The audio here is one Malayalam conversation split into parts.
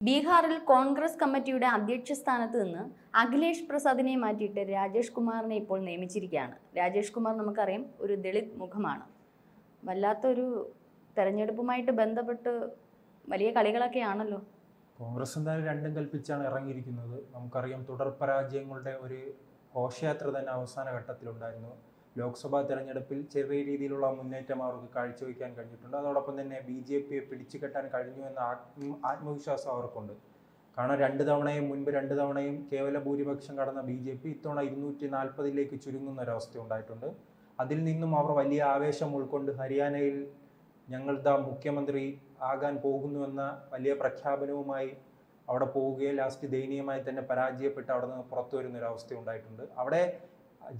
ബീഹാറിൽ കോൺഗ്രസ് കമ്മിറ്റിയുടെ അധ്യക്ഷ സ്ഥാനത്ത് നിന്ന് അഖിലേഷ് പ്രസാദിനെ മാറ്റിയിട്ട് രാജേഷ് കുമാറിനെ ഇപ്പോൾ നിയമിച്ചിരിക്കുകയാണ്. രാജേഷ് കുമാർ നമുക്കറിയാം ഒരു ദളിത് മുഖമാണ്. വല്ലാത്തൊരു തെരഞ്ഞെടുപ്പുമായിട്ട് ബന്ധപ്പെട്ട് വലിയ കളികളൊക്കെയാണല്ലോ. കോൺഗ്രസ് എന്തായാലും രണ്ടും കൽപ്പിച്ചാണ് ഇറങ്ങിയിരിക്കുന്നത്. നമുക്കറിയാം തുടർ പരാജയങ്ങളുടെ ഒരു ഘോഷയാത്ര തന്നെ അവസാന ഘട്ടത്തിലുണ്ടായിരുന്നു. ലോക്സഭാ തെരഞ്ഞെടുപ്പിൽ ചെറിയ രീതിയിലുള്ള മുന്നേറ്റം അവർക്ക് കാഴ്ചവെക്കാൻ കഴിഞ്ഞിട്ടുണ്ട്. അതോടൊപ്പം തന്നെ BJPയെ പിടിച്ചു കെട്ടാൻ കഴിഞ്ഞു എന്ന ആത്മവിശ്വാസം അവർക്കുണ്ട്. കാരണം രണ്ട് തവണയും കേവല ഭൂരിപക്ഷം കടന്ന BJP ഇത്തവണ 240 ചുരുങ്ങുന്ന ഒരവസ്ഥ ഉണ്ടായിട്ടുണ്ട്. അതിൽ നിന്നും അവർ വലിയ ആവേശം ഉൾക്കൊണ്ട് ഹരിയാനയിൽ ഞങ്ങളുടെ മുഖ്യമന്ത്രി ആകാൻ പോകുന്നുവെന്ന വലിയ പ്രഖ്യാപനവുമായി അവിടെ പോവുകയും ലാസ്റ്റ് ദയനീയമായി തന്നെ പരാജയപ്പെട്ട് അവിടെ നിന്ന് പുറത്തു വരുന്നൊരവസ്ഥ ഉണ്ടായിട്ടുണ്ട്. അവിടെ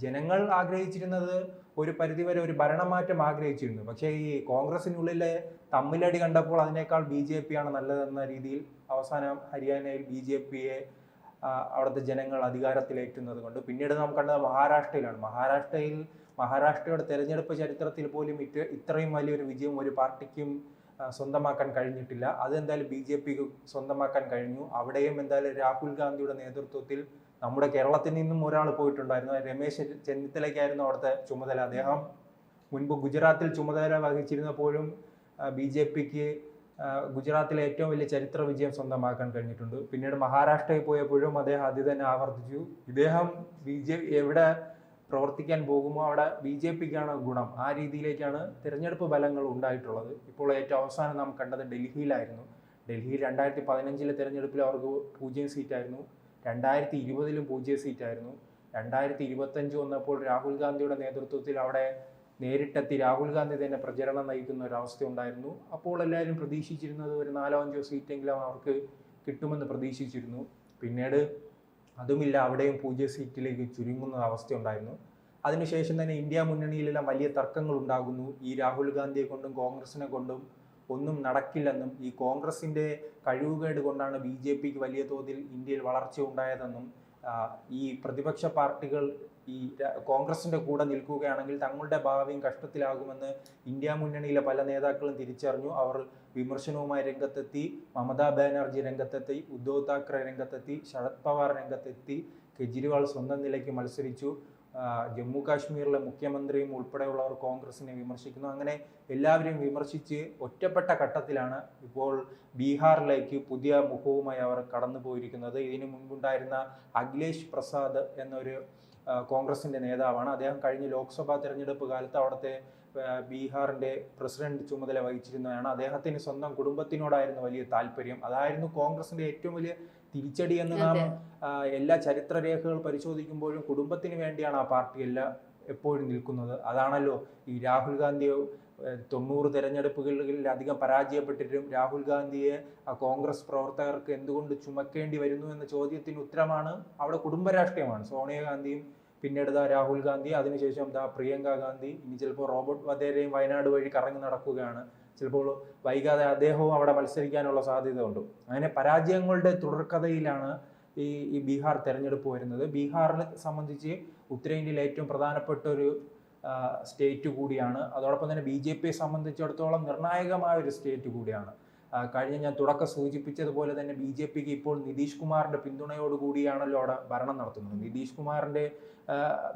ജനങ്ങൾ ആഗ്രഹിച്ചിരുന്നത് ഒരു പരിധിവരെ ഒരു ഭരണമാറ്റം ആഗ്രഹിച്ചിരുന്നു. പക്ഷേ ഈ കോൺഗ്രസിനുള്ളിലെ തമ്മിലടി കണ്ടപ്പോൾ അതിനേക്കാൾ BJP ആണ് നല്ലതെന്ന രീതിയിൽ അവസാനം ഹരിയാനയിൽ BJPയെ അവിടുത്തെ ജനങ്ങൾ അധികാരത്തിലേറ്റുന്നത് കൊണ്ട് പിന്നീട് നാം കണ്ടത് മഹാരാഷ്ട്രയിലാണ്. മഹാരാഷ്ട്രയുടെ തെരഞ്ഞെടുപ്പ് ചരിത്രത്തിൽ പോലും ഇത്രയും വലിയൊരു വിജയം ഒരു പാർട്ടിക്കും സ്വന്തമാക്കാൻ കഴിഞ്ഞിട്ടില്ല. അതെന്തായാലും BJPക്ക് സ്വന്തമാക്കാൻ കഴിഞ്ഞു. അവിടെയും എന്തായാലും രാഹുൽ ഗാന്ധിയുടെ നേതൃത്വത്തിൽ നമ്മുടെ കേരളത്തിൽ നിന്നും ഒരാൾ പോയിട്ടുണ്ടായിരുന്നു. രമേശ് ചെന്നിത്തലയ്ക്കായിരുന്നു അവിടുത്തെ ചുമതല. അദ്ദേഹം മുൻപ് ഗുജറാത്തിൽ ചുമതല വഹിച്ചിരുന്നപ്പോഴും BJPക്ക് ഗുജറാത്തിലെ ഏറ്റവും വലിയ ചരിത്ര വിജയം സ്വന്തമാക്കാൻ കഴിഞ്ഞിട്ടുണ്ട്. പിന്നീട് മഹാരാഷ്ട്രയിൽ പോയപ്പോഴും അദ്ദേഹം അത് തന്നെ ആവർത്തിച്ചു. ഇദ്ദേഹം എവിടെ പ്രവർത്തിക്കാൻ പോകുമ്പോൾ അവിടെ BJPക്കാണ് ഗുണം. ആ രീതിയിലേക്കാണ് തിരഞ്ഞെടുപ്പ് ഫലങ്ങൾ ഉണ്ടായിട്ടുള്ളത്. ഇപ്പോൾ ഏറ്റവും അവസാനം നാം കണ്ടത് ഡൽഹിയിലായിരുന്നു. ഡൽഹിയിൽ 2015 തിരഞ്ഞെടുപ്പിൽ അവർക്ക് 0 സീറ്റായിരുന്നു. 2020 0 സീറ്റായിരുന്നു. 2025 വന്നപ്പോൾ രാഹുൽ ഗാന്ധിയുടെ നേതൃത്വത്തിൽ അവിടെ നേരിട്ടെത്തി രാഹുൽ ഗാന്ധി തന്നെ പ്രചരണം നയിക്കുന്ന ഒരവസ്ഥ ഉണ്ടായിരുന്നു. അപ്പോൾ എല്ലാവരും പ്രതീക്ഷിച്ചിരുന്നത് ഒരു 4-5 സീറ്റെങ്കിലും അവർക്ക് കിട്ടുമെന്ന് പ്രതീക്ഷിച്ചിരുന്നു. പിന്നീട് അതുമില്ല, അവിടെയും 0 സീറ്റിലേക്ക് ചുരുങ്ങുന്ന അവസ്ഥ ഉണ്ടായിരുന്നു. അതിനുശേഷം തന്നെ ഇന്ത്യ മുന്നണിയിലെല്ലാം വലിയ തർക്കങ്ങൾ ഉണ്ടാകുന്നു. ഈ രാഹുൽ ഗാന്ധിയെ കൊണ്ടും കോൺഗ്രസിനെ കൊണ്ടും ഒന്നും നടക്കില്ലെന്നും ഈ കോൺഗ്രസിന്റെ കഴിവുകേട് കൊണ്ടാണ് BJPക്ക് വലിയ തോതിൽ ഇന്ത്യയിൽ വളർച്ച ഉണ്ടായതെന്നും ഈ പ്രതിപക്ഷ പാർട്ടികൾ ഈ കോൺഗ്രസിന്റെ കൂടെ നിൽക്കുകയാണെങ്കിൽ തങ്ങളുടെ ഭാവിയും കഷ്ടത്തിലാകുമെന്ന് ഇന്ത്യ മുന്നണിയിലെ പല നേതാക്കളും തിരിച്ചറിഞ്ഞു. അവർ വിമർശനവുമായി രംഗത്തെത്തി. മമതാ ബാനർജി രംഗത്തെത്തി, ഉദ്ധവ് താക്കറെ രംഗത്തെത്തി, ശരത് പവാർ രംഗത്തെത്തി, കെജ്രിവാൾ സ്വന്തം നിലയ്ക്ക് മത്സരിച്ചു. ജമ്മു കാശ്മീരിലെ മുഖ്യമന്ത്രിയും ഉൾപ്പെടെയുള്ളവർ കോൺഗ്രസിനെ വിമർശിക്കുന്നു. അങ്ങനെ എല്ലാവരെയും വിമർശിച്ച് ഒറ്റപ്പെട്ട ഘട്ടത്തിലാണ് ഇപ്പോൾ ബീഹാറിലേക്ക് പുതിയ മുഖവുമായി അവർ കടന്നു പോയിരിക്കുന്നത്. ഇതിനു മുൻപുണ്ടായിരുന്ന അഖിലേഷ് പ്രസാദ് എന്നൊരു കോൺഗ്രസിന്റെ നേതാവാണ്. അദ്ദേഹം കഴിഞ്ഞ ലോക്സഭാ തെരഞ്ഞെടുപ്പ് കാലത്ത് അവിടുത്തെ ബീഹാറിന്റെ പ്രസിഡന്റ് ചുമതല വഹിച്ചിരുന്നതാണ്. അദ്ദേഹത്തിന് സ്വന്തം കുടുംബത്തിനോടായിരുന്നു വലിയ താല്പര്യം. അതായിരുന്നു കോൺഗ്രസിന്റെ ഏറ്റവും വലിയ തിരിച്ചടി എന്ന് നാം എല്ലാ ചരിത്രരേഖകൾ പരിശോധിക്കുമ്പോഴും കുടുംബത്തിന് വേണ്ടിയാണ് ആ പാർട്ടി എപ്പോഴും നിൽക്കുന്നത്. അതാണല്ലോ ഈ രാഹുൽ ഗാന്ധിയെ 90 തെരഞ്ഞെടുപ്പുകളിലധികം പരാജയപ്പെട്ടിട്ടും രാഹുൽ ഗാന്ധിയെ കോൺഗ്രസ് പ്രവർത്തകർക്ക് എന്തുകൊണ്ട് ചുമക്കേണ്ടി വരുന്നു എന്ന ചോദ്യത്തിന് ഉത്തരമാണ് അവിടെ കുടുംബ രാഷ്ട്രീയമാണ്. സോണിയാഗാന്ധിയും പിന്നീട് രാഹുൽ ഗാന്ധി, അതിനുശേഷം പ്രിയങ്ക ഗാന്ധി, ഇനി ചിലപ്പോൾ റോബർട്ട് വധേരയും വയനാട് വഴി കറങ്ങി നടക്കുകയാണ്. ചിലപ്പോൾ വൈകാതെ അദ്ദേഹവും അവിടെ മത്സരിക്കാനുള്ള സാധ്യത ഉണ്ട്. അങ്ങനെ പരാജയങ്ങളുടെ തുടർക്കഥയിലാണ് ഈ ബീഹാർ തെരഞ്ഞെടുപ്പ് വരുന്നത്. ബീഹാറിനെ സംബന്ധിച്ച് ഉത്തരേന്ത്യയിലെ ഏറ്റവും പ്രധാനപ്പെട്ട ഒരു സ്റ്റേറ്റ് കൂടിയാണ്. അതോടൊപ്പം തന്നെ BJPയെ സംബന്ധിച്ചിടത്തോളം നിർണായകമായ ഒരു സ്റ്റേറ്റ് കൂടിയാണ്. ഞാൻ തുടക്കം സൂചിപ്പിച്ചതുപോലെ തന്നെ BJPക്ക് ഇപ്പോൾ നിതീഷ് കുമാറിന്റെ പിന്തുണയോടുകൂടിയാണല്ലോ അവിടെ ഭരണം നടത്തുന്നത്. നിതീഷ് കുമാറിന്റെ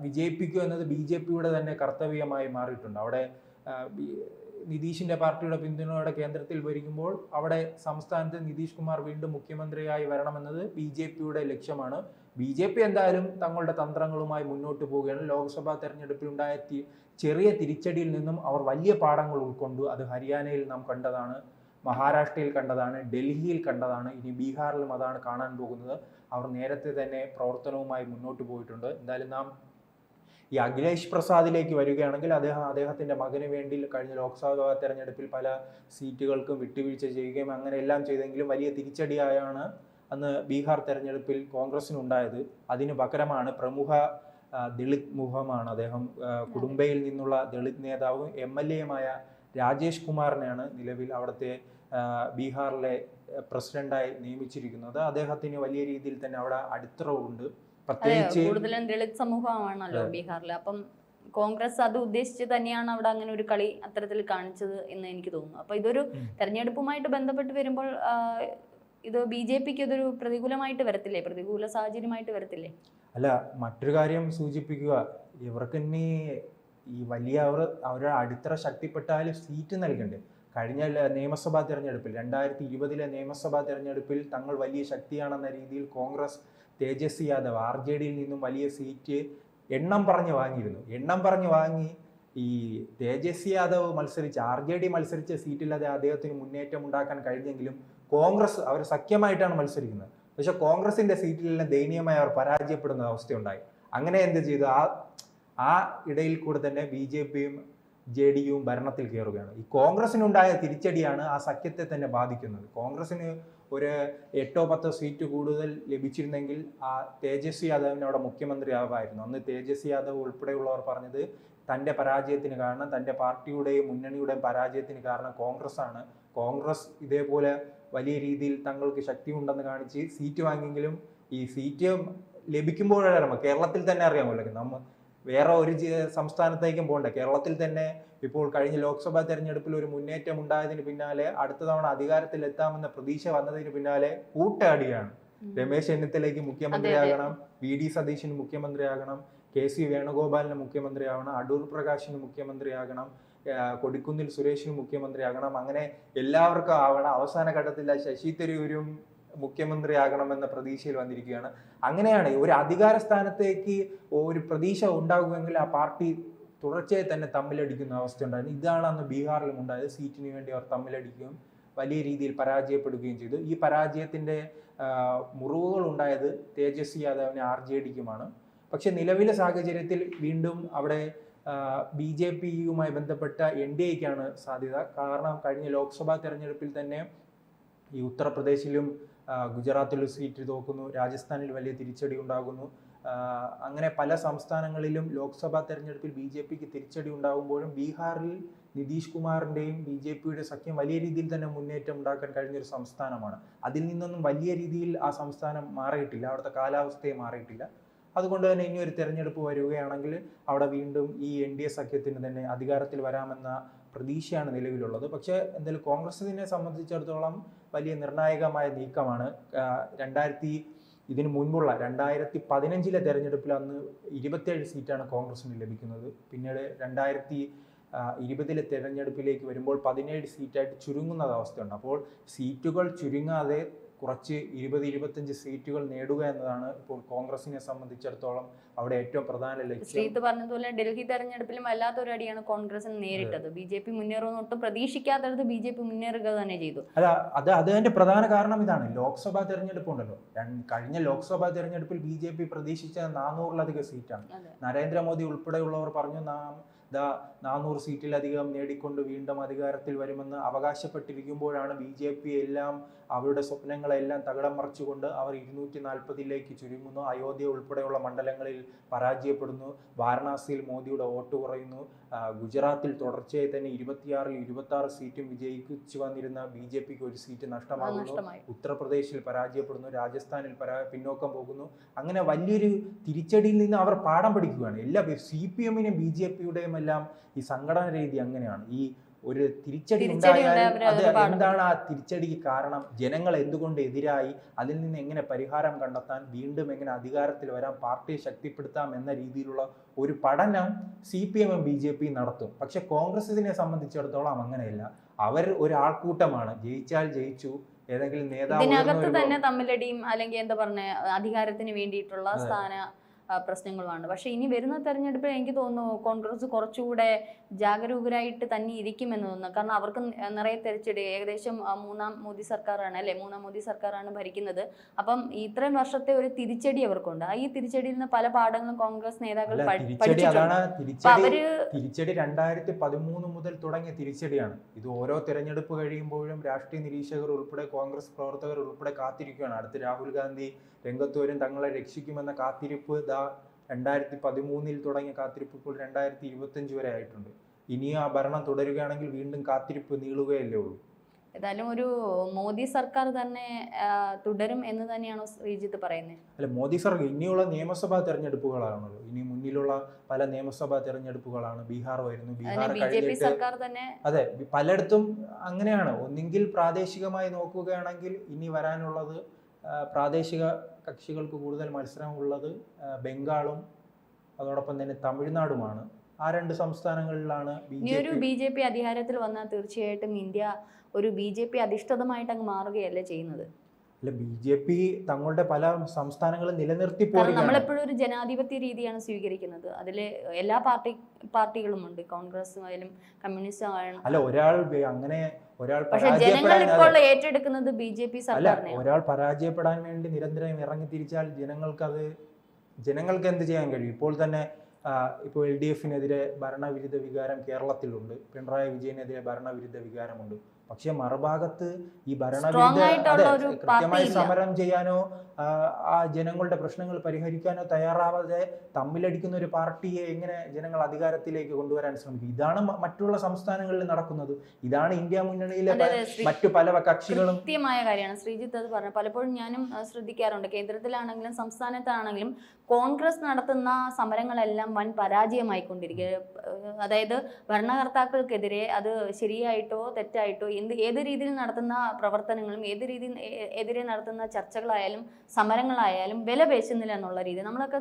വിജയിപ്പിക്കുക എന്നത് BJPയുടെ തന്നെ കർത്തവ്യമായി മാറിയിട്ടുണ്ട്. അവിടെ നിതീഷിന്റെ പാർട്ടിയുടെ പിന്തുണയോടെ കേന്ദ്രത്തിൽ ഭരിക്കുമ്പോൾ അവിടെ സംസ്ഥാനത്ത് നിതീഷ് കുമാർ വീണ്ടും മുഖ്യമന്ത്രിയായി വരണമെന്നത് BJPയുടെ ലക്ഷ്യമാണ്. BJP എന്തായാലും തങ്ങളുടെ തന്ത്രങ്ങളുമായി മുന്നോട്ട് പോവുകയാണ്. ലോക്സഭാ തെരഞ്ഞെടുപ്പിൽ ഉണ്ടായ ചെറിയ തിരിച്ചടിയിൽ നിന്നും അവർ വലിയ പാഠങ്ങൾ ഉൾക്കൊണ്ടു. അത് ഹരിയാനയിൽ നാം കണ്ടതാണ്, മഹാരാഷ്ട്രയിൽ കണ്ടതാണ്, ഡൽഹിയിൽ കണ്ടതാണ്. ഇനി ബീഹാറിലും അതാണ് കാണാൻ പോകുന്നത്. അവർ നേരത്തെ തന്നെ പ്രവർത്തനവുമായി മുന്നോട്ട് പോയിട്ടുണ്ട്. എന്തായാലും നാം ഈ അഖിലേഷ് പ്രസാദിലേക്ക് വരികയാണെങ്കിൽ അദ്ദേഹത്തിന്റെ മകന് വേണ്ടി കഴിഞ്ഞ ലോക്സഭാ തെരഞ്ഞെടുപ്പിൽ പല സീറ്റുകൾക്കും വിട്ടുവീഴ്ച ചെയ്യുകയും അങ്ങനെ എല്ലാം ചെയ്തെങ്കിലും വലിയ തിരിച്ചടിയായാണ് അന്ന് ബീഹാർ തെരഞ്ഞെടുപ്പിൽ കോൺഗ്രസിനുണ്ടായത്. അതിന് പകരമാണ് പ്രമുഖ ദളിത് മുഖമാണ് അദ്ദേഹം. കുടുംബയിൽ നിന്നുള്ള ദളിത് നേതാവും MLAയുമായ രാജേഷ് കുമാറിനെയാണ് നിലവിൽ അവിടുത്തെ ബീഹാറിലെ പ്രസിഡന്റായി നിയമിച്ചിരിക്കുന്നത്. അദ്ദേഹത്തിന് വലിയ രീതിയിൽ തന്നെ അവിടെ അടിത്തറവുണ്ട്. കൂടുതലും ദളിത് സമൂഹമാണല്ലോ ബീഹാറിൽ. അപ്പം കോൺഗ്രസ് അത് ഉദ്ദേശിച്ച് തന്നെയാണ് അവിടെ അങ്ങനെ ഒരു കളി അത്തരത്തിൽ കാണിച്ചത് എന്ന് എനിക്ക് തോന്നുന്നു. അപ്പൊ ഇതൊരു തെരഞ്ഞെടുപ്പുമായിട്ട് ബന്ധപ്പെട്ട് വരുമ്പോൾ ഇത് BJP-ക്ക് ഇതൊരു പ്രതികൂലമായിട്ട് വരത്തില്ലേ, പ്രതികൂല സാഹചര്യമായിട്ട് വരത്തില്ലേ? അല്ല, മറ്റൊരു കാര്യം സൂചിപ്പിക്കുക, ഇവർക്ക് ഇനി ഈ വലിയ അവരുടെ അടിത്തറ ശക്തിപ്പെട്ടാൽ സീറ്റ് നൽകണ്ടേ? കഴിഞ്ഞ നിയമസഭാ തെരഞ്ഞെടുപ്പിൽ 2020 നിയമസഭാ തെരഞ്ഞെടുപ്പിൽ തങ്ങൾ വലിയ ശക്തിയാണെന്ന രീതിയിൽ കോൺഗ്രസ് തേജസ്വി യാദവ് RJDയിൽ നിന്നും വലിയ സീറ്റ് എണ്ണം പറഞ്ഞ് വാങ്ങി. ഈ തേജസ്വി യാദവ് മത്സരിച്ച് RJD മത്സരിച്ച സീറ്റില്ലാതെ അദ്ദേഹത്തിന് മുന്നേറ്റം ഉണ്ടാക്കാൻ കഴിഞ്ഞെങ്കിലും കോൺഗ്രസ് അവർ സഖ്യമായിട്ടാണ് മത്സരിക്കുന്നത്. പക്ഷെ കോൺഗ്രസിന്റെ സീറ്റിലെല്ലാം ദയനീയമായി അവർ പരാജയപ്പെടുന്ന അവസ്ഥയുണ്ടായി. അങ്ങനെ എന്ത് ചെയ്തു? ആ ഇടയിൽ കൂടെ തന്നെ BJPയും JDUവും ഭരണത്തിൽ കയറുകയാണ്. ഈ കോൺഗ്രസിനുണ്ടായ തിരിച്ചടിയാണ് ആ സഖ്യത്തെ തന്നെ ബാധിക്കുന്നത്. കോൺഗ്രസിന് ഒരു 8-10 സീറ്റ് കൂടുതൽ ലഭിച്ചിരുന്നെങ്കിൽ ആ തേജസ്വി യാദവിന് അവിടെ മുഖ്യമന്ത്രിയാവായിരുന്നു. അന്ന് തേജസ്വി യാദവ് ഉൾപ്പെടെയുള്ളവർ പറഞ്ഞത് തൻ്റെ പരാജയത്തിന് കാരണം, തൻ്റെ പാർട്ടിയുടെയും മുന്നണിയുടെയും പരാജയത്തിന് കാരണം കോൺഗ്രസ് ആണ്. കോൺഗ്രസ് ഇതേപോലെ വലിയ രീതിയിൽ തങ്ങൾക്ക് ശക്തി ഉണ്ടെന്ന് കാണിച്ച് സീറ്റ് വാങ്ങിയെങ്കിലും ഈ സീറ്റ് ലഭിക്കുമ്പോഴറിയാമോ, കേരളത്തിൽ തന്നെ അറിയാമല്ലോ, നമ്മൾ വേറെ ഒരു സംസ്ഥാനത്തേക്കും പോകണ്ട, കേരളത്തിൽ തന്നെ ഇപ്പോൾ കഴിഞ്ഞ ലോക്സഭാ തെരഞ്ഞെടുപ്പിൽ ഒരു മുന്നേറ്റം ഉണ്ടായതിന് പിന്നാലെ അടുത്ത തവണ അധികാരത്തിൽ എത്താമെന്ന പ്രതീക്ഷ വന്നതിന് പിന്നാലെ കൂട്ടടിയാണ്. രമേശ് ചെന്നിത്തലയ്ക്ക് മുഖ്യമന്ത്രിയാകണം, VD സതീശന് മുഖ്യമന്ത്രിയാകണം, KC വേണുഗോപാലിന് മുഖ്യമന്ത്രിയാകണം, അടൂർ പ്രകാശിന് മുഖ്യമന്ത്രിയാകണം, കൊടിക്കുന്നിൽ സുരേഷിന് മുഖ്യമന്ത്രിയാകണം. അങ്ങനെ എല്ലാവർക്കും ആവണം. അവസാന ഘട്ടത്തിൽ ശശി തരൂരും മുഖ്യമന്ത്രിയാകണമെന്ന പ്രതീക്ഷയിൽ വന്നിരിക്കുകയാണ്. അങ്ങനെയാണ് ഒരു അധികാര സ്ഥാനത്തേക്ക് ഒരു പ്രതീക്ഷ ഉണ്ടാകുമെങ്കിൽ ആ പാർട്ടി തുടർച്ചയായി തന്നെ തമ്മിലടിക്കുന്ന അവസ്ഥ ഉണ്ടായിരുന്നു. ഇതാണ് അന്ന് ബീഹാറിലും ഉണ്ടായത്. സീറ്റിന് വേണ്ടി അവർ തമ്മിലടിക്കുകയും വലിയ രീതിയിൽ പരാജയപ്പെടുകയും ചെയ്തു. ഈ പരാജയത്തിന്റെ മുറിവുകൾ ഉണ്ടായത് തേജസ്വി യാദവിന് RJDക്കുമാണ്. പക്ഷെ നിലവിലെ സാഹചര്യത്തിൽ വീണ്ടും അവിടെ BJPയുമായി ബന്ധപ്പെട്ട NDAക്കാണ് സാധ്യത. കാരണം കഴിഞ്ഞ ലോക്സഭാ തെരഞ്ഞെടുപ്പിൽ തന്നെ ഈ ഉത്തർപ്രദേശിലും ഗുജറാത്തിലും സീറ്റ് തോക്കുന്നു, രാജസ്ഥാനിൽ വലിയ തിരിച്ചടി ഉണ്ടാകുന്നു. അങ്ങനെ പല സംസ്ഥാനങ്ങളിലും ലോക്സഭാ തെരഞ്ഞെടുപ്പിൽ BJPക്ക് തിരിച്ചടി ഉണ്ടാകുമ്പോഴും ബീഹാറിൽ നിതീഷ് കുമാറിന്റെയും BJPയുടെ സഖ്യം വലിയ രീതിയിൽ തന്നെ മുന്നേറ്റം ഉണ്ടാക്കാൻ കഴിഞ്ഞൊരു സംസ്ഥാനമാണ്. അതിൽ നിന്നൊന്നും വലിയ രീതിയിൽ ആ സംസ്ഥാനം മാറിയിട്ടില്ല, അവിടുത്തെ കാലാവസ്ഥയെ മാറിയിട്ടില്ല. അതുകൊണ്ട് തന്നെ ഇനി ഒരു തെരഞ്ഞെടുപ്പ് വരികയാണെങ്കിൽ അവിടെ വീണ്ടും ഈ NDA സഖ്യത്തിന് തന്നെ അധികാരത്തിൽ വരാമെന്ന പ്രതീക്ഷയാണ് നിലവിലുള്ളത്. പക്ഷേ എന്തായാലും കോൺഗ്രസിനെ സംബന്ധിച്ചിടത്തോളം വലിയ നിർണായകമായ നീക്കമാണ്. ഇതിനു മുൻപുള്ള 2015 തെരഞ്ഞെടുപ്പിൽ അന്ന് 27 സീറ്റാണ് കോൺഗ്രസിന് ലഭിക്കുന്നത്. പിന്നീട് 2020 തെരഞ്ഞെടുപ്പിലേക്ക് വരുമ്പോൾ 17 സീറ്റായിട്ട് ചുരുങ്ങുന്ന അവസ്ഥയുണ്ട്. അപ്പോൾ സീറ്റുകൾ ചുരുങ്ങാതെ കുറച്ച് 20-25 സീറ്റുകൾ നേടുക എന്നതാണ് ഇപ്പോൾ കോൺഗ്രസിനെ സംബന്ധിച്ചിടത്തോളം അവിടെ ഏറ്റവും പ്രധാന ലക്ഷ്യം. ശ്രീത്ത് പറഞ്ഞതുപോലെ ഡൽഹി തെരഞ്ഞെടുപ്പിലും വല്ലാത്തൊരു അടിയാണ് കോൺഗ്രസിന് നേരിട്ടത്. BJP മുന്നേറുമെന്ന് ഒട്ടും പ്രതീക്ഷിക്കാത്തത് BJP മുന്നേറുക തന്നെ ചെയ്തു. അതിന്റെ പ്രധാന കാരണം ഇതാണ്. ലോക്സഭാ തെരഞ്ഞെടുപ്പ് ഉണ്ടല്ലോ, കഴിഞ്ഞ ലോക്സഭാ തെരഞ്ഞെടുപ്പിൽ BJP പ്രതീക്ഷിച്ച 400-ലധികം സീറ്റാണ്. നരേന്ദ്രമോദി ഉൾപ്പെടെയുള്ളവർ പറഞ്ഞു 400 സീറ്റിലധികം നേടിക്കൊണ്ട് വീണ്ടും അധികാരത്തിൽ വരുമെന്ന് അവകാശപ്പെട്ടിരിക്കുമ്പോഴാണ് BJP എല്ലാം അവരുടെ സ്വപ്നങ്ങളെല്ലാം തകിടം മറിച്ചുകൊണ്ട് അവർ 240ലേക്ക് ചുരുങ്ങുന്നു. അയോധ്യ ഉൾപ്പെടെയുള്ള മണ്ഡലങ്ങളിൽ പരാജയപ്പെടുന്നു. വാരണാസിയിൽ മോദിയുടെ വോട്ട് കുറയുന്നു. ഗുജറാത്തിൽ തുടർച്ചയായി തന്നെ 26 സീറ്റും വിജയിച്ചു വന്നിരുന്ന BJPക്ക് ഒരു സീറ്റ് നഷ്ടമാകുന്നു. ഉത്തർപ്രദേശിൽ പരാജയപ്പെടുന്നു. രാജസ്ഥാനിൽ പിന്നോക്കം പോകുന്നു. അങ്ങനെ വലിയൊരു തിരിച്ചടിയിൽ നിന്ന് അവർ പാഠം പഠിക്കുകയാണ്. എല്ലാ CPMനും BJPയുടെയും എല്ലാം ഈ സംഘടന രീതി അങ്ങനെയാണ്. ഈ ഒരു തിരിച്ചടി ഉണ്ടായാൽ എന്താണ് ആ തിരിച്ചടിക്ക് കാരണം, ജനങ്ങൾ എന്തുകൊണ്ട് എതിരായി, അതിൽ നിന്ന് എങ്ങനെ പരിഹാരം കണ്ടെത്താൻ, വീണ്ടും എങ്ങനെ അധികാരത്തിൽ വരാം, പാർട്ടിയെ ശക്തിപ്പെടുത്താം എന്ന രീതിയിലുള്ള ഒരു പഠനം CPMും BJPയും നടത്തും. പക്ഷെ കോൺഗ്രസിനെ സംബന്ധിച്ചിടത്തോളം അങ്ങനെയല്ല. അവർ ഒരു ആൾക്കൂട്ടമാണ്. ജയിച്ചാൽ ജയിച്ചു, ഏതെങ്കിലും നേതാവ് ഇതിനകത്ത് തന്നെ തമ്മിലടിയും അല്ലെങ്കിൽ എന്താ പറഞ്ഞ അധികാരത്തിന് വേണ്ടിയിട്ടുള്ള പ്രശ്നങ്ങളുമാണ്. പക്ഷെ ഇനി വരുന്ന തെരഞ്ഞെടുപ്പിൽ എനിക്ക് തോന്നുന്നു കോൺഗ്രസ് കുറച്ചുകൂടെ ജാഗരൂകരായിട്ട് തന്നെ ഇരിക്കുമെന്ന് തോന്നുന്നു. കാരണം അവർക്ക് നിറയെ തിരിച്ചടി, ഏകദേശം മൂന്നാം മോദി സർക്കാരാണ് ഭരിക്കുന്നത്. അപ്പം ഇത്രയും വർഷത്തെ ഒരു തിരിച്ചടി അവർക്കുണ്ട്. ഈ തിരിച്ചടിയിൽ നിന്ന് പല പാഠങ്ങളും കോൺഗ്രസ് നേതാക്കൾ തിരിച്ചടി 2013 മുതൽ തുടങ്ങിയ തിരിച്ചടിയാണ്. ഇത് ഓരോ തെരഞ്ഞെടുപ്പ് കഴിയുമ്പോഴും രാഷ്ട്രീയ നിരീക്ഷകർ ഉൾപ്പെടെ കോൺഗ്രസ് പ്രവർത്തകർ ഉൾപ്പെടെ കാത്തിരിക്കുകയാണ്. അടുത്ത് രാഹുൽ ഗാന്ധി രംഗത്ത് വരും, തങ്ങളെ രക്ഷിക്കുമെന്ന കാത്തിരിപ്പ് 2013 തുടങ്ങിയ കാത്തിരിപ്പ് ഇപ്പോൾ 2025 വരെ ആയിട്ടുണ്ട്. ഇനിയും ആ ഭരണം തുടരുകയാണെങ്കിൽ വീണ്ടും കാത്തിരിപ്പ് നീളുകയല്ലേ ഉള്ളൂ. ഏതായാലും ഒരു മോദി സർക്കാർ തന്നെ തുടരും എന്ന് തന്നെയാണോ ശ്രീജിത്ത് പറയുന്നത്? അല്ല, മോദി സർക്കാർ ഇനിയുള്ള നിയമസഭാ തെരഞ്ഞെടുപ്പുകളാണല്ലോ, ഇനി മുന്നിലുള്ള പല നിയമസഭാ തെരഞ്ഞെടുപ്പുകളാണ്. ബീഹാർ വരുന്നു, ബീഹാർ BJP സർക്കാർ തന്നെ. അതെ, പലയിടത്തും അങ്ങനെയാണ്. ഒന്നെങ്കിൽ പ്രാദേശികമായി നോക്കുകയാണെങ്കിൽ ഇനി വരാനുള്ളത് പ്രാദേശിക കക്ഷികൾക്ക് കൂടുതൽ മത്സരമുള്ളത് ബംഗാളും അതോടൊപ്പം തന്നെ തമിഴ്നാടുമാണ്. ആ രണ്ട് സംസ്ഥാനങ്ങളിലാണ് BJP അധികാരത്തിൽ വന്നാൽ തീർച്ചയായിട്ടും ഇന്ത്യ ഒരു BJP അധിഷ്ഠിതമായിട്ട് അങ്ങ് മാറുകയല്ലേ ചെയ്യുന്നത്. അല്ല, BJP തങ്ങളുടെ പല സംസ്ഥാനങ്ങളും നിലനിർത്തി പോവുകയാണ്. നമ്മളെപ്പോഴും ഒരു ജനാധിപത്യ രീതിയാണ് സ്വീകരിക്കുന്നത്. അതിൽ എല്ലാ പാർട്ടികളും ഉണ്ട്, കോൺഗ്രസ് ആയാലും കമ്മ്യൂണിസ്റ്റ് ആയാലും. അല്ല, ഒരാൾ പക്ഷെ ജനങ്ങൾ ഇപ്പോൾ ഏറ്റെടുക്കുന്നത് BJP സർക്കാരിനെ. ഒരാൾ പരാജയപ്പെടാൻ വേണ്ടി നിരന്തരം ഇറങ്ങി തിരിച്ചാൽ ജനങ്ങൾക്ക് എന്ത് ചെയ്യാൻ കഴിയും? ഇപ്പോൾ തന്നെ ഇപ്പോൾ LDF-നെതിരെ ഭരണവിരുദ്ധ വികാരം കേരളത്തിലുണ്ട്, പിണറായി വിജയനെതിരെ ഭരണവിരുദ്ധ വികാരമുണ്ട്. പക്ഷെ മറുഭാഗത്ത് ഈ കൃത്യമായി സമരം ചെയ്യാനോ ആ ജനങ്ങളുടെ പ്രശ്നങ്ങൾ പരിഹരിക്കാനോ തയ്യാറാവാതെ തമ്മിലടിക്കുന്ന ഒരു പാർട്ടിയെ എങ്ങനെ ജനങ്ങൾ അധികാരത്തിലേക്ക് കൊണ്ടുവരാൻ ശ്രമിക്കും? ഇതാണ് മറ്റുള്ള സംസ്ഥാനങ്ങളിൽ നടക്കുന്നത്. ഇതാണ് ഇന്ത്യ മുന്നണിയിലെ മറ്റു പല കക്ഷികളും. കൃത്യമായ കാര്യമാണ് ശ്രീജിത്ത് അത് പറഞ്ഞത്. പലപ്പോഴും ഞാനും ശ്രദ്ധിക്കാറുണ്ട്, കേന്ദ്രത്തിലാണെങ്കിലും സംസ്ഥാനത്താണെങ്കിലും കോൺഗ്രസ് നടത്തുന്ന സമരങ്ങളെല്ലാം വൻ പരാജയമായിക്കൊണ്ടിരിക്കുക. അതായത് ഭരണകർത്താക്കൾക്കെതിരെ അത് ശരിയായിട്ടോ തെറ്റായിട്ടോ ഏത് രീതിയിൽ നടത്തുന്ന പ്രവർത്തനങ്ങളും എതിരെ നടത്തുന്ന ചർച്ചകളായാലും സമരങ്ങളായാലും വില പേശുന്നില്ല എന്നുള്ള രീതി നമ്മളൊക്കെ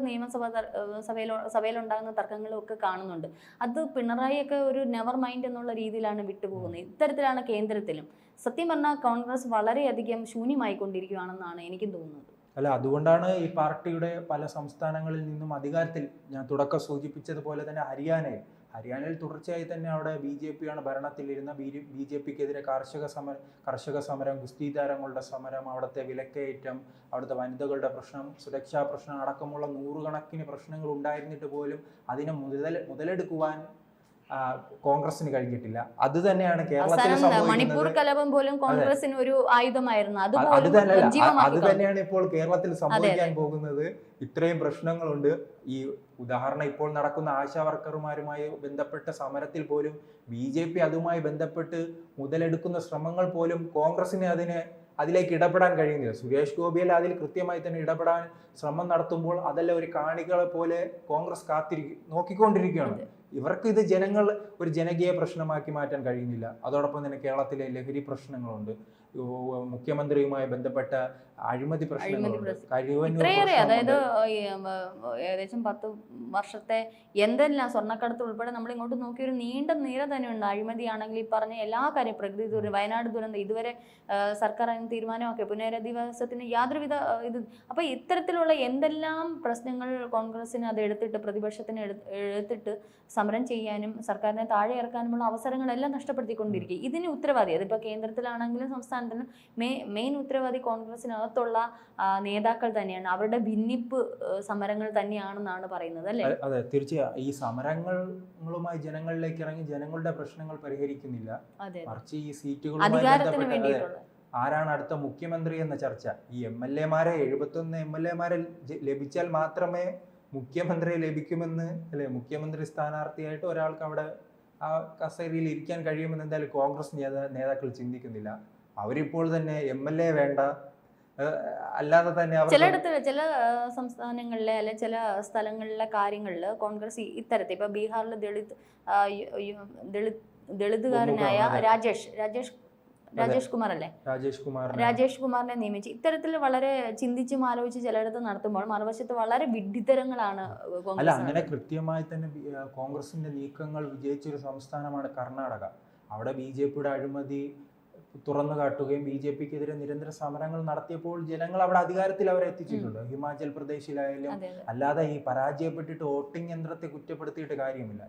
സഭയിലുണ്ടാകുന്ന തർക്കങ്ങളും ഒക്കെ കാണുന്നുണ്ട്. അത് പിണറായിയൊക്കെ ഒരു നെവർ മൈൻഡ് എന്നുള്ള രീതിയിലാണ് വിട്ടുപോകുന്നത്. ഇത്തരത്തിലാണ് കേന്ദ്രത്തിലും. സത്യം പറഞ്ഞാൽ കോൺഗ്രസ് വളരെയധികം ശൂന്യമായിക്കൊണ്ടിരിക്കുകയാണെന്നാണ് എനിക്കും തോന്നുന്നത്. അല്ല, അതുകൊണ്ടാണ് ഈ പാർട്ടിയുടെ പല സംസ്ഥാനങ്ങളിൽ നിന്നും അധികാരത്തിൽ, ഞാൻ തുടക്കം സൂചിപ്പിച്ചതുപോലെ തന്നെ ഹരിയാനയിൽ തുടർച്ചയായി തന്നെ അവിടെ BJP-യാണ് ഭരണത്തിലിരുന്ന. BJP-ക്കെതിരെ കർഷക സമരം, ഗുസ്തി താരങ്ങളുടെ സമരം, അവിടുത്തെ വിലക്കയറ്റം, അവിടുത്തെ വനിതകളുടെ പ്രശ്നം, സുരക്ഷാ പ്രശ്നം അടക്കമുള്ള നൂറുകണക്കിന് പ്രശ്നങ്ങൾ ഉണ്ടായിരുന്നിട്ട് പോലും അതിനെ മുതലെടുക്കുവാൻ കോൺഗ്രസിന് കഴിഞ്ഞിട്ടില്ല. അത് തന്നെയാണ് കേരളത്തിൽ മണിപ്പൂർ കലാപം പോലും കോൺഗ്രസിന് ഒരു ആയുധമായിരുന്നു. അത് തന്നെയാണ് ഇപ്പോൾ കേരളത്തിൽ സംഭവിക്കാൻ പോകുന്നത്. ഇത്രയും പ്രശ്നങ്ങളുണ്ട്. ഈ ഉദാഹരണം, ഇപ്പോൾ നടക്കുന്ന ആശാ വർക്കർമാരുമായി ബന്ധപ്പെട്ട സമരത്തിൽ പോലും BJP അതുമായി ബന്ധപ്പെട്ട് മുതലെടുക്കുന്ന ശ്രമങ്ങൾ പോലും കോൺഗ്രസിന് അതിലേക്ക് ഇടപെടാൻ കഴിയുന്നില്ല. സുരേഷ് ഗോപിയെല്ലാം അതിൽ കൃത്യമായി തന്നെ ഇടപെടാൻ ശ്രമം നടത്തുമ്പോൾ അതെല്ലാം ഒരു കാണികളെ പോലെ കോൺഗ്രസ് നോക്കിക്കൊണ്ടിരിക്കുകയാണ്. ഇവർക്ക് ഇത് ഒരു ജനകീയ പ്രശ്നമാക്കി മാറ്റാൻ കഴിയുന്നില്ല. അതോടൊപ്പം തന്നെ കേരളത്തിലെ ലഹരി പ്രശ്നങ്ങളുണ്ട്, മുഖ്യമന്ത്രിയുമായി ബന്ധപ്പെട്ട അഴിമതി പ്രശ്നങ്ങളുണ്ട്. അതായത് ഏകദേശം 10 വർഷത്തെ എന്തെല്ലാം സ്വർണ്ണക്കടത്ത് ഉൾപ്പെടെ നമ്മൾ ഇങ്ങോട്ട് നോക്കിയ ഒരു നീണ്ട നിര തന്നെയുണ്ട്. അഴിമതിയാണെങ്കിൽ ഈ പറഞ്ഞ എല്ലാ കാര്യം, പ്രകൃതി ദുരന്തം, വയനാട് ദുരന്തം, ഇതുവരെ സർക്കാർ അതിന് തീരുമാനമൊക്കെ പുനരധിവാസത്തിന് യാതൊരുവിധ അപ്പൊ ഇത്തരത്തിലുള്ള എന്തെല്ലാം പ്രശ്നങ്ങൾ കോൺഗ്രസിന് അത് എടുത്തിട്ട് പ്രതിപക്ഷത്തിന് എടുത്തിട്ട് സമരം ചെയ്യാനും സർക്കാരിനെ താഴെ ഇറക്കാനുമുള്ള അവസരങ്ങളെല്ലാം നഷ്ടപ്പെടുത്തിക്കൊണ്ടിരിക്കുക. ഇതിന് ഉത്തരവാദി, അതിപ്പോൾ കേന്ദ്രത്തിലാണെങ്കിലും സംസ്ഥാനത്തിലും മെയിൻ ഉത്തരവാദി കോൺഗ്രസിനകത്തുള്ള നേതാക്കൾ തന്നെയാണ്. അവരുടെ ഭിന്നിപ്പ് സമരങ്ങൾ തന്നെയാണെന്നാണ് പറയുന്നത്, അല്ലേ? അതെ, തീർച്ചയായും. ഈ സമരങ്ങളുമായി ജനങ്ങളിലേക്ക് ഇറങ്ങി ജനങ്ങളുടെ പ്രശ്നങ്ങൾ പരിഹരിക്കുന്നില്ല, മറിച്ച് ഈ അധികാരത്തിന് വേണ്ടിയിട്ടുള്ള ആരാണ് അടുത്ത മുഖ്യമന്ത്രി എന്ന ചർച്ച. ഈ MLA-മാരെ 71 MLA-മാരെ ലഭിച്ചാൽ മാത്രമേ മുഖ്യമന്ത്രി ലഭിക്കുമെന്ന്, അല്ലെ, മുഖ്യമന്ത്രി സ്ഥാനാർത്ഥിയായിട്ട് ഒരാൾക്ക് അവിടെ ആ കസേരയിൽ ഇരിക്കാൻ കഴിയുമെന്ന് എന്തായാലും കോൺഗ്രസ് നേതാക്കൾ ചിന്തിക്കുന്നില്ല. അവരിപ്പോൾ തന്നെ MLA വേണ്ട, അല്ലാതെ തന്നെ ചില സംസ്ഥാനങ്ങളിലെ അല്ലെ ചില സ്ഥലങ്ങളിലെ കാര്യങ്ങളിൽ കോൺഗ്രസ് ഇത്തരത്തിൽ ഇപ്പൊ ബീഹാറിലെ ദളിതുകാരനായ രാജേഷ് കുമാർ അല്ലേ, രാജേഷ് കുമാറിനെ നിയമിച്ച് ഇത്തരത്തിൽ വളരെ ചിന്തിച്ചും ആലോചിച്ച് ചിലയിടത്ത് നടത്തുമ്പോൾ മറുവശത്ത് വളരെ വിഡ്ഢിത്തരങ്ങളാണ്. അല്ല, അങ്ങനെ കൃത്യമായി തന്നെ കോൺഗ്രസിന്റെ നീക്കങ്ങൾ വിജയിച്ചൊരു സംസ്ഥാനമാണ് കർണാടക. അവിടെ BJP-യുടെ അഴിമതി തുറന്നു കാട്ടുകയും BJP-ക്കെതിരെ നിരന്തര സമരങ്ങൾ നടത്തിയപ്പോൾ ജനങ്ങൾ അവിടെ അധികാരത്തിൽ അവരെ എത്തിച്ചിട്ടുണ്ട്. ഹിമാചൽ പ്രദേശിലായാലും അല്ലാതെ ഈ പരാജയപ്പെട്ടിട്ട് വോട്ടിംഗ് യന്ത്രത്തെ കുറ്റപ്പെടുത്തിയിട്ട് കാര്യമില്ല.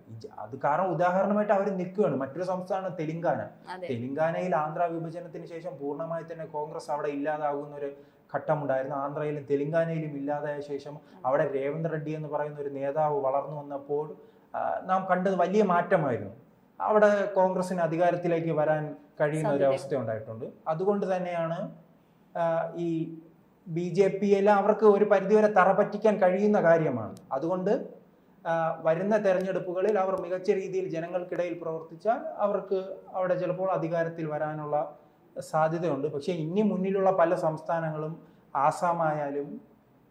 അത് കാരണം ഉദാഹരണമായിട്ട് അവർ നിൽക്കുകയാണ്. മറ്റൊരു സംസ്ഥാനം തെലങ്കാനയിൽ ആന്ധ്ര വിഭജനത്തിന് ശേഷം പൂർണ്ണമായി തന്നെ കോൺഗ്രസ് അവിടെ ഇല്ലാതാകുന്ന ഒരു ഘട്ടമുണ്ടായിരുന്നു. ആന്ധ്രയിലും തെലങ്കാനയിലും ഇല്ലാതായ ശേഷം അവിടെ രേവന്ത് റെഡ്ഡി എന്ന് പറയുന്ന ഒരു നേതാവ് വളർന്നു വന്നപ്പോൾ നാം കണ്ടത് വലിയ മാറ്റമായിരുന്നു. അവിടെ കോൺഗ്രസിന് അധികാരത്തിലേക്ക് വരാൻ കഴിയുന്ന ഒരു അവസ്ഥ ഉണ്ടായിട്ടുണ്ട്. അതുകൊണ്ട് തന്നെയാണ് ഈ BJP-യെല്ലാം അവർക്ക് ഒരു പരിധിവരെ തറപറ്റിക്കാൻ കഴിയുന്ന കാര്യമാണ്. അതുകൊണ്ട് വരുന്ന തെരഞ്ഞെടുപ്പുകളിൽ അവർ മികച്ച രീതിയിൽ ജനങ്ങൾക്കിടയിൽ പ്രവർത്തിച്ചാൽ അവർക്ക് അവിടെ ചിലപ്പോൾ അധികാരത്തിൽ വരാനുള്ള സാധ്യതയുണ്ട്. പക്ഷേ ഇനി മുന്നിലുള്ള പല സംസ്ഥാനങ്ങളും ആസാമായാലും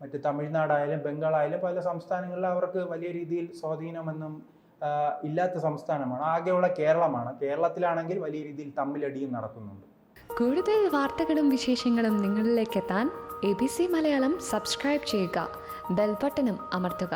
മറ്റ് തമിഴ്നാടായാലും ബംഗാളായാലും പല സംസ്ഥാനങ്ങളിൽ അവർക്ക് വലിയ രീതിയിൽ സ്വാധീനമൊന്നും ഇല്ലാത്ത സംസ്ഥാനമാണ്. ആകെയുള്ള കേരളമാണ്. കേരളത്തിലാണെങ്കിൽ വലിയ രീതിയിൽ തമ്മിലടിയും നടക്കുന്നുണ്ട്. കൂടുതൽ വാർത്തകളും വിശേഷങ്ങളും നിങ്ങളിലേക്ക് എത്താൻ ABC മലയാളം സബ്സ്ക്രൈബ് ചെയ്യുക, ബെൽബട്ടനും അമർത്തുക.